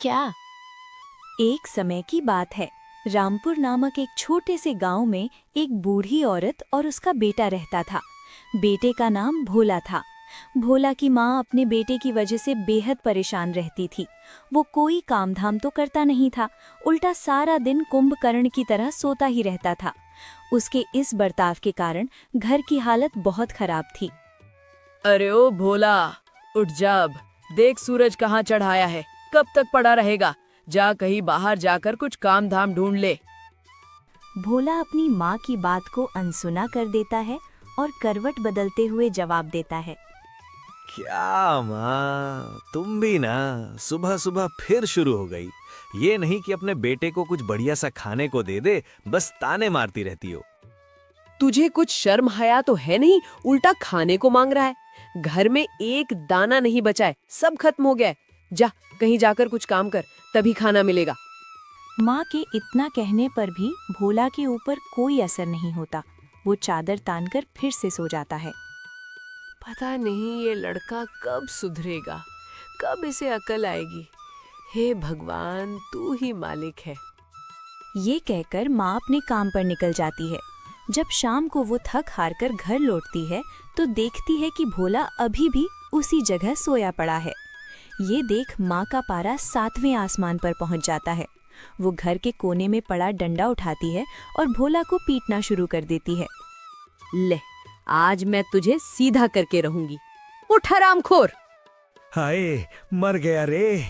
क्या? एक समय की बात है। रामपुर नामक एक छोटे से गांव में एक बूढ़ी औरत और उसका बेटा रहता था। बेटे का नाम भोला था। भोला की माँ अपने बेटे की वजह से बेहद परेशान रहती थी। वो कोई काम धाम तो करता नहीं था, उल्टा सारा दिन कुंभकर्ण की तरह सोता ही रहता था। उसके इस बर्ताव के कारण घर की हालत बहुत खराब थी। अरे ओ भोला, उठ जा अब। देख सूरज कहाँ चढ़ाया है, कब तक पड़ा रहेगा? जा कहीं बाहर जाकर कुछ काम धाम ढूंढ ले। भोला अपनी माँ की बात को अनसुना कर देता है और करवट बदलते हुए जवाब देता है। क्या माँ, तुम भी ना सुबह सुबह फिर शुरू हो गई। ये नहीं कि अपने बेटे को कुछ बढ़िया सा खाने को दे दे, बस ताने मारती रहती हो। तुझे कुछ शर्म हया तो है नहीं, उल्टा खाने को मांग रहा है। घर में एक दाना नहीं बचा है, सब खत्म हो गया है। जा कहीं जाकर कुछ काम कर, तभी खाना मिलेगा। माँ के इतना कहने पर भी भोला के ऊपर कोई असर नहीं होता। वो चादर तानकर फिर से सो जाता है। पता नहीं ये लड़का कब सुधरेगा, कब इसे अकल आएगी। हे भगवान, तू ही मालिक है। ये कहकर माँ अपने काम पर निकल जाती है। जब शाम को वो थक हार कर घर लौटती है तो देखती है कि भोला अभी भी उसी जगह सोया पड़ा है। ये देख माँ का पारा 7वें आसमान पर पहुँच जाता है। वो घर के कोने में पड़ा डंडा उठाती है और भोला को पीटना शुरू कर देती है। ले, आज मैं तुझे सीधा करके रहूंगी। उठ हरामखोर। हाय, मर गया रे।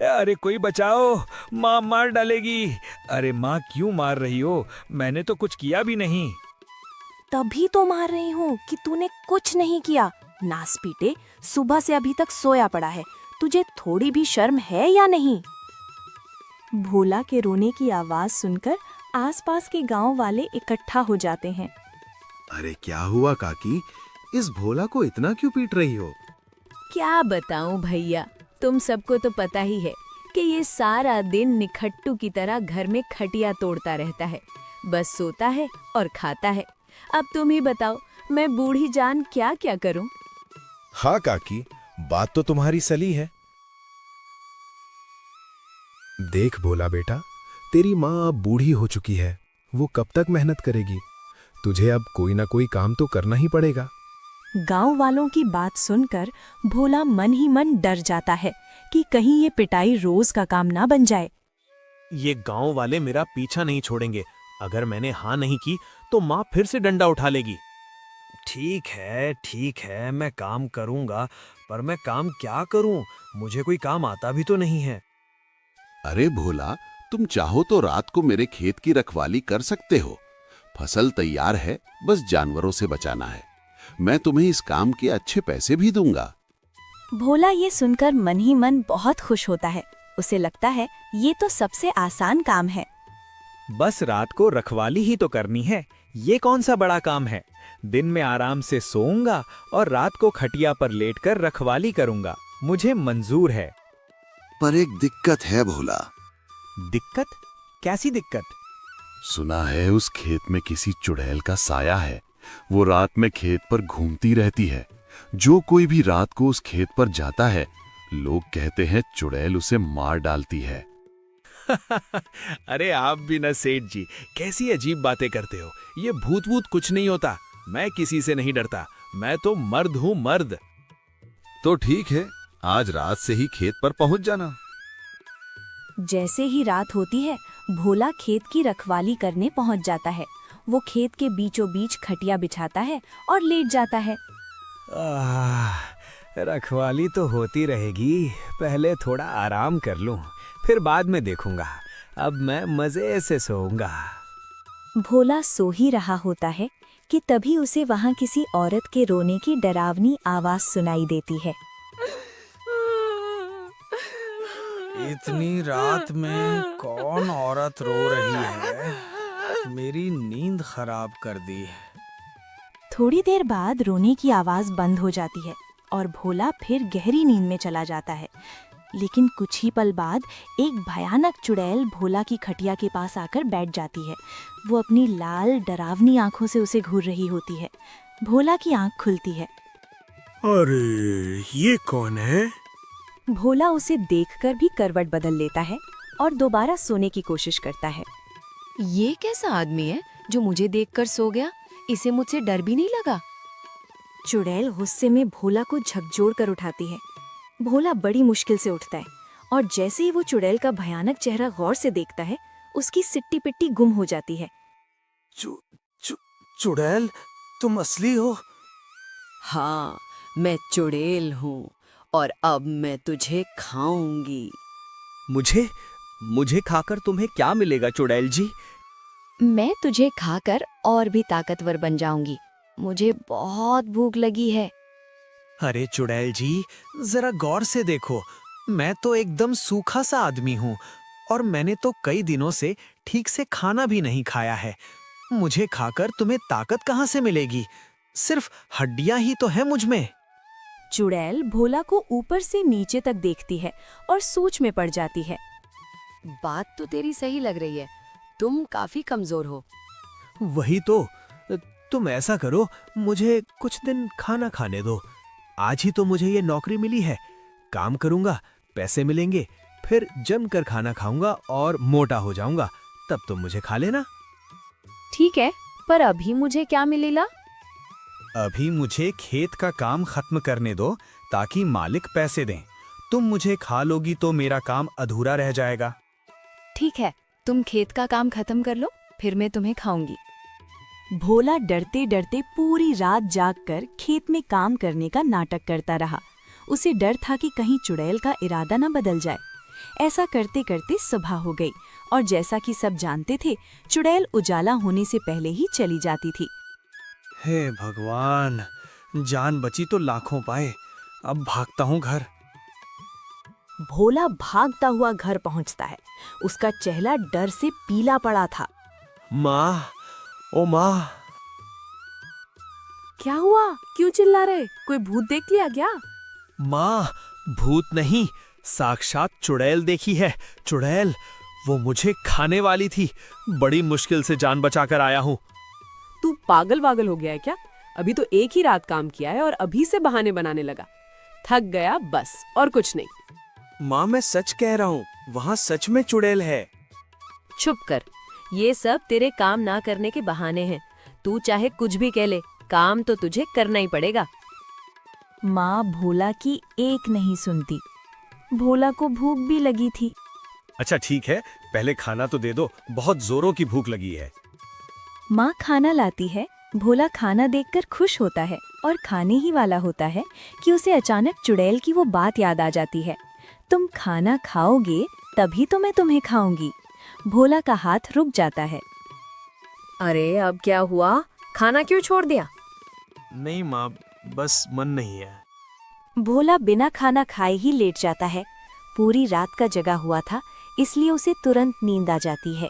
अरे कोई बचाओ, माँ मार डालेगी। अरे माँ क्यों मार रही हो? मैंने तो कुछ किया भी नहीं। तभी तो मार रही हूँ कि तूने कुछ नहीं किया। नास पीटे, सुबह से अभी तक सोया पड़ा है। तुझे थोड़ी भी शर्म है या नहीं? भोला के रोने की आवाज सुनकर आसपास के गांव वाले इकट्ठा हो जाते हैं। अरे क्या हुआ काकी, इस भोला को इतना क्यों पीट रही हो? क्या बताऊं भैया, तुम सबको तो पता ही है कि ये सारा दिन निखट्टू की तरह घर में खटिया तोड़ता रहता है। बस सोता है और खाता है। अब तुम ही बताओ, मैं बूढ़ी जान क्या क्या करूं? हाँ काकी, बात तो तुम्हारी सही है। देख भोला बेटा, तेरी माँ अब बूढ़ी हो चुकी है। वो कब तक मेहनत करेगी? तुझे अब कोई ना कोई काम तो करना ही पड़ेगा। गांव वालों की बात सुनकर भोला मन ही मन डर जाता है कि कहीं ये पिटाई रोज का काम ना बन जाए। ये गांव वाले मेरा पीछा नहीं छोड़ेंगे। अगर मैंने हाँ नहीं की तो माँ फिर से डंडा उठा लेगी। ठीक है, मैं काम करूंगा, पर मैं काम क्या करूं? मुझे कोई काम आता भी तो नहीं है। अरे भोला, तुम चाहो तो रात को मेरे खेत की रखवाली कर सकते हो। फसल तैयार है, बस जानवरों से बचाना है। मैं तुम्हें इस काम के अच्छे पैसे भी दूंगा। भोला ये सुनकर मन ही मन बहुत खुश होता है। उसे लगता है ये तो सबसे आसान काम है। बस रात को रखवाली ही तो करनी है, ये कौन सा बड़ा काम है। दिन में आराम से सोऊंगा और रात को खटिया पर लेटकर रखवाली करूंगा। मुझे मंजूर है। पर एक दिक्कत है भोला। दिक्कत? कैसी दिक्कत? सुना है उस खेत में किसी चुड़ैल का साया है। वो रात में खेत पर घूमती रहती है। जो कोई भी रात को उस खेत पर जाता है, लोग कहते हैं चुड़ैल उसे मार डालती है। अरे आप भी ना सेठ जी, कैसी अजीब बातें करते हो। ये भूत वूत कुछ नहीं होता। मैं किसी से नहीं डरता। मैं तो मर्द हूँ, मर्द। तो ठीक है, आज रात से ही खेत पर पहुंच जाना। जैसे ही रात होती है, भोला खेत की रखवाली करने पहुंच जाता है। वो खेत के बीचों बीच खटिया बिछाता है और लेट जाता है। रखवाली तो होती रहेगी, पहले थोड़ा आराम कर लूं, फिर बाद में देखूंगा। अब मैं मजे से सोऊंगा। भोला सो ही रहा होता है कि तभी उसे वहां किसी औरत के रोने की डरावनी आवाज सुनाई देती है। इतनी रात में कौन औरत रो रही है? मेरी नींद खराब कर दी। थोड़ी देर बाद रोने की आवाज बंद हो जाती है और भोला फिर गहरी नींद में चला जाता है। लेकिन कुछ ही पल बाद एक भयानक चुड़ैल भोला की खटिया के पास आकर बैठ जाती है। वो अपनी लाल डरावनी आंखों से उसे घूर रही होती है। भोला की आंख खुलती है। अरे ये कौन है? भोला उसे देखकर भी करवट बदल लेता है और दोबारा सोने की कोशिश करता है। ये कैसा आदमी है जो मुझे देखकर सो गया? इसे मुझसे डर भी नहीं लगा। चुड़ैल गुस्से में भोला को झकझोर कर उठाती है। भोला बड़ी मुश्किल से उठता है और जैसे ही वो चुड़ैल का भयानक चेहरा गौर से देखता है, उसकी सिट्टी पिट्टी गुम हो जाती है। चुड़ैल, तुम असली हो? हाँ, मैं चुड़ैल हूँ और अब मैं तुझे खाऊंगी। मुझे खाकर तुम्हें क्या मिलेगा चुड़ैल जी? मैं तुझे खाकर और भी ताकतवर बन जाऊंगी। मुझे बहुत भूख लगी है। अरे चुड़ैल जी, जरा गौर से देखो, मैं तो एकदम सूखा सा आदमी हूँ और मैंने तो कई दिनों से ठीक से खाना भी नहीं खाया है। मुझे खाकर तुम्हें ताकत कहाँ से मिलेगी? सिर्फ हड्डियां ही तो है मुझ में। चुड़ैल भोला को ऊपर से नीचे तक देखती है और सोच में पड़ जाती है। बात तो तेरी सही लग रही है, तुम काफी कमजोर हो। वही तो, तुम ऐसा करो, मुझे कुछ दिन खाना खाने दो। आज ही तो मुझे ये नौकरी मिली है, काम करूंगा, पैसे मिलेंगे, फिर जमकर खाना खाऊंगा और मोटा हो जाऊंगा, तब तुम मुझे खा लेना। ठीक है, पर अभी मुझे क्या मिलेगा? अभी मुझे खेत का काम खत्म करने दो ताकि मालिक पैसे दें। तुम मुझे खा लोगी तो मेरा काम अधूरा रह जाएगा। ठीक है, तुम खेत का काम खत्म कर लो, फिर मैं तुम्हें खाऊंगी। भोला डरते डरते पूरी रात जागकर खेत में काम करने का नाटक करता रहा। उसे डर था कि कहीं चुड़ैल का इरादा न बदल जाए। ऐसा करते करते सुबह हो गई और जैसा कि सब जानते थे, चुड़ैल उजाला होने से पहले ही चली जाती थी। हे भगवान, जान बची तो लाखों पाए। अब भागता हूँ घर। भोला भागता हुआ घर पहुंचता है। उसका चेहरा डर से पीला पड़ा था। माँ, ओ माँ। क्या हुआ? क्यों चिल्ला रहे? कोई भूत देख लिया क्या? माँ, भूत नहीं, साक्षात चुड़ैल देखी है। चुड़ैल, वो मुझे खाने वाली थी। बड़ी मुश्किल से जान बचाकर आया हूँ। तू पागल वागल हो गया है क्या? अभी तो एक ही रात काम किया है और अभी से बहाने बनाने लगा। थक गया बस, और कुछ नहीं। माँ, मैं सच कह रहा हूँ, वहाँ सच में चुड़ैल है। चुप कर, ये सब तेरे काम ना करने के बहाने हैं। तू चाहे कुछ भी कह ले, काम तो तुझे करना ही पड़ेगा। माँ भोला की एक नहीं सुनती। भोला को भूख भी लगी थी। अच्छा ठीक है, पहले खाना तो दे दो, बहुत जोरों की भूख लगी है। माँ खाना लाती है। भोला खाना देखकर खुश होता है और खाने ही वाला होता है कि उसे अचानक चुड़ैल की वो बात याद आ जाती है। तुम खाना खाओगे तभी तो मैं तुम्हें खाऊंगी। भोला का हाथ रुक जाता है। अरे अब क्या हुआ? खाना क्यों छोड़ दिया? नहीं माँ, बस मन नहीं है। भोला बिना खाना खाए ही लेट जाता है। पूरी रात का जगा हुआ था, इसलिए उसे तुरंत नींद आ जाती है।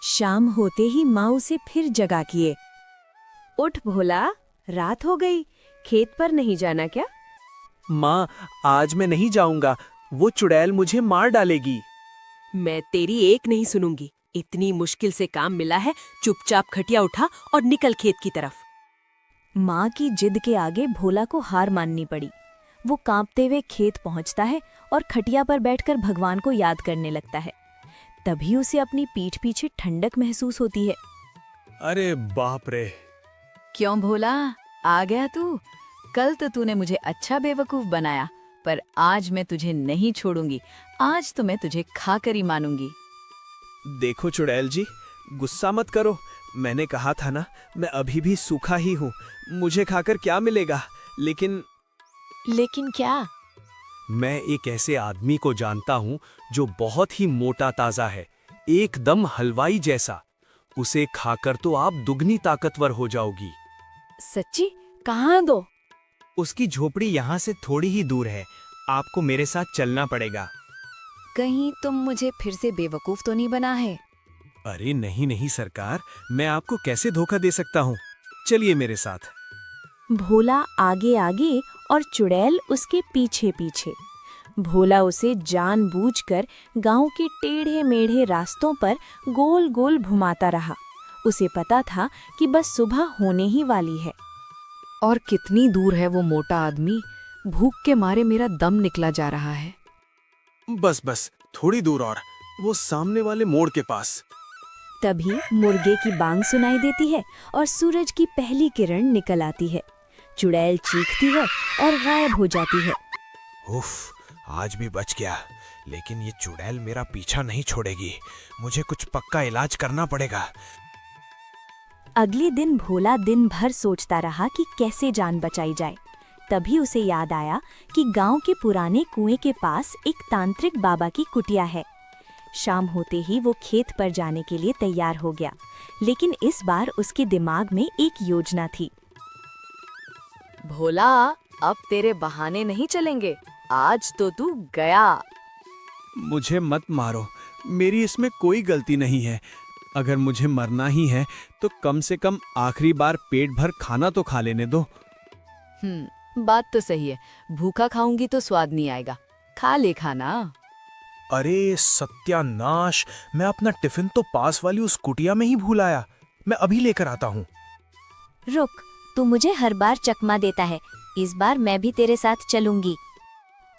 शाम होते ही माँ उसे फिर जगा किए। उठ भोला, रात हो गई, खेत पर नहीं जाना क्या? माँ, आज मैं नहीं जाऊंगा, वो चुड़ैल मुझे मार डालेगी। मैं तेरी एक नहीं सुनूंगी। इतनी मुश्किल से काम मिला है, चुपचाप खटिया उठा और निकल खेत की तरफ। माँ की जिद के आगे भोला को हार माननी पड़ी। वो कांपते हुए खेत पहुंचता है और खटिया पर बैठकर भगवान को याद करने लगता है। तभी उसे अपनी पीठ पीछे ठंडक महसूस होती है। अरे बाप रे। क्यों भोला, आ गया तू? कल तो तूने मुझे अच्छा बेवकूफ बनाया, पर आज मैं तुझे नहीं छोड़ूंगी। आज तो मैं तुझे खाकर ही मानूंगी। देखो चुड़ैल जी, गुस्सा मत करो। मैंने कहा था ना, मैं अभी भी सूखा ही हूँ, मुझे खाकर क्या मिलेगा। लेकिन क्या? मैं एक ऐसे आदमी को जानता हूँ जो बहुत ही मोटा ताजा है, एकदम हलवाई जैसा। उसे खाकर तो आप दुगनी ताकतवर हो जाओगी। सच्ची? कहाँ दो? उसकी झोपड़ी यहाँ से थोड़ी ही दूर है, आपको मेरे साथ चलना पड़ेगा। कहीं तुम मुझे फिर से बेवकूफ तो नहीं बना है? अरे नहीं नहीं सरकार, मैं आपको कैसे धोखा दे सकता हूँ। चलिए मेरे साथ। भोला आगे आगे और चुड़ैल उसके पीछे पीछे। भोला उसे जानबूझकर गांव के टेढ़े मेढ़े रास्तों पर गोल गोल घुमाता रहा। उसे पता था कि बस सुबह होने ही वाली है। और कितनी दूर है वो मोटा आदमी? भूख के मारे मेरा दम निकला जा रहा है। बस बस थोड़ी दूर और, वो सामने वाले मोड़ के पास। तभी मुर्गे की बांग सुनाई देती है और सूरज की पहली किरण निकल आती है। चुड़ैल चीखती है और गायब हो जाती है। उफ, आज भी बच गया, लेकिन ये चुड़ैल मेरा पीछा नहीं छोड़ेगी। मुझे कुछ पक्का इलाज करना पड़ेगा। अगले दिन भोला दिन भर सोचता रहा कि कैसे जान बचाई जाए। तभी उसे याद आया कि गांव के पुराने कुएं के पास एक तांत्रिक बाबा की कुटिया है। शाम होते ही वो खेत पर जाने के लिए तैयार हो गया, लेकिन इस बार उसके दिमाग में एक योजना थी। भोला, अब तेरे बहाने नहीं चलेंगे, आज तो तू गया। मुझे मत मारो, मेरी इसमें कोई गलती नहीं है। अगर मुझे मरना ही है तो कम से कम आखिरी बार पेट भर खाना तो खा लेने दो। बात तो सही है, भूखा खाऊंगी तो स्वाद नहीं आएगा, खा ले खाना। अरे सत्यानाश, मैं अपना टिफिन तो पास वाली उस कुटिया में ही भूल आया। मैं अभी लेकर आता हूँ। रुक, तू मुझे हर बार चकमा देता है, इस बार मैं भी तेरे साथ चलूंगी।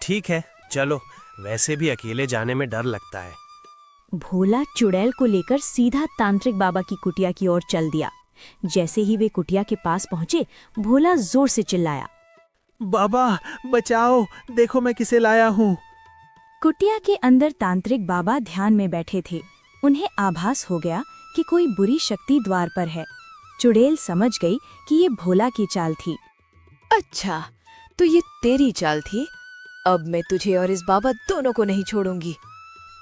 ठीक है, चलो, वैसे भी अकेले जाने में डर लगता है। भोला चुड़ैल को लेकर सीधा तांत्रिक बाबा की कुटिया की ओर चल दिया। जैसे ही वे कुटिया के पास पहुंचे, भोला जोर से चिल्लाया, बाबा बचाओ, देखो मैं किसे लाया हूँ। कुटिया के अंदर तांत्रिक बाबा ध्यान में बैठे थे। उन्हें आभास हो गया कि कोई बुरी शक्ति द्वार पर है। चुड़ैल समझ गई कि ये भोला की चाल थी। अच्छा, तो ये तेरी चाल थी। अब मैं तुझे और इस बाबा दोनों को नहीं छोड़ूंगी।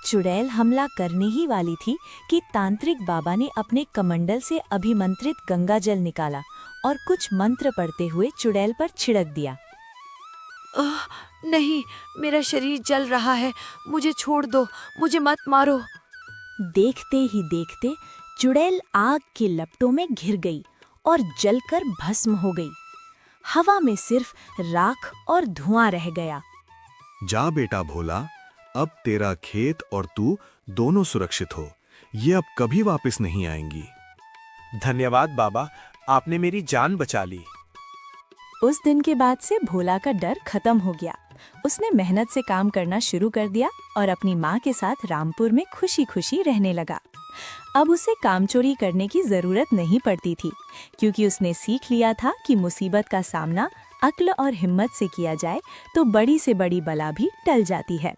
चुड़ैल हमला करने ही वाली थी कि तांत्रिक बाबा ने अपने कमंडल से अभिमंत्रित गंगा जल निकाला और कुछ मंत्र पढ़ते हुए चुड़ैल पर छिड़क दिया। नहीं, मेरा शरीर जल रहा है, मुझे छोड़ दो, मुझे मत मारो। देखते ही देखते चुड़ैल आग की लपटों में घिर गई और जलकर भस्म हो गई। हवा में सिर्फ राख और धुआं रह गया। जा बेटा भोला, अब तेरा खेत और तू दोनों सुरक्षित हो। ये अब कभी वापस नहीं आएंगी। धन्यवाद बाबा, आपने मेरी जान बचा ली। उस दिन के बाद से भोला का डर खत्म हो गया। उसने मेहनत से काम करना शुरू कर दिया और अपनी माँ के साथ रामपुर में खुशी खुशी रहने लगा। अब उसे काम चोरी करने की जरूरत नहीं पड़ती थी, क्योंकि उसने सीख लिया था कि मुसीबत का सामना अक्ल और हिम्मत से किया जाए तो बड़ी से बड़ी बला भी टल जाती है।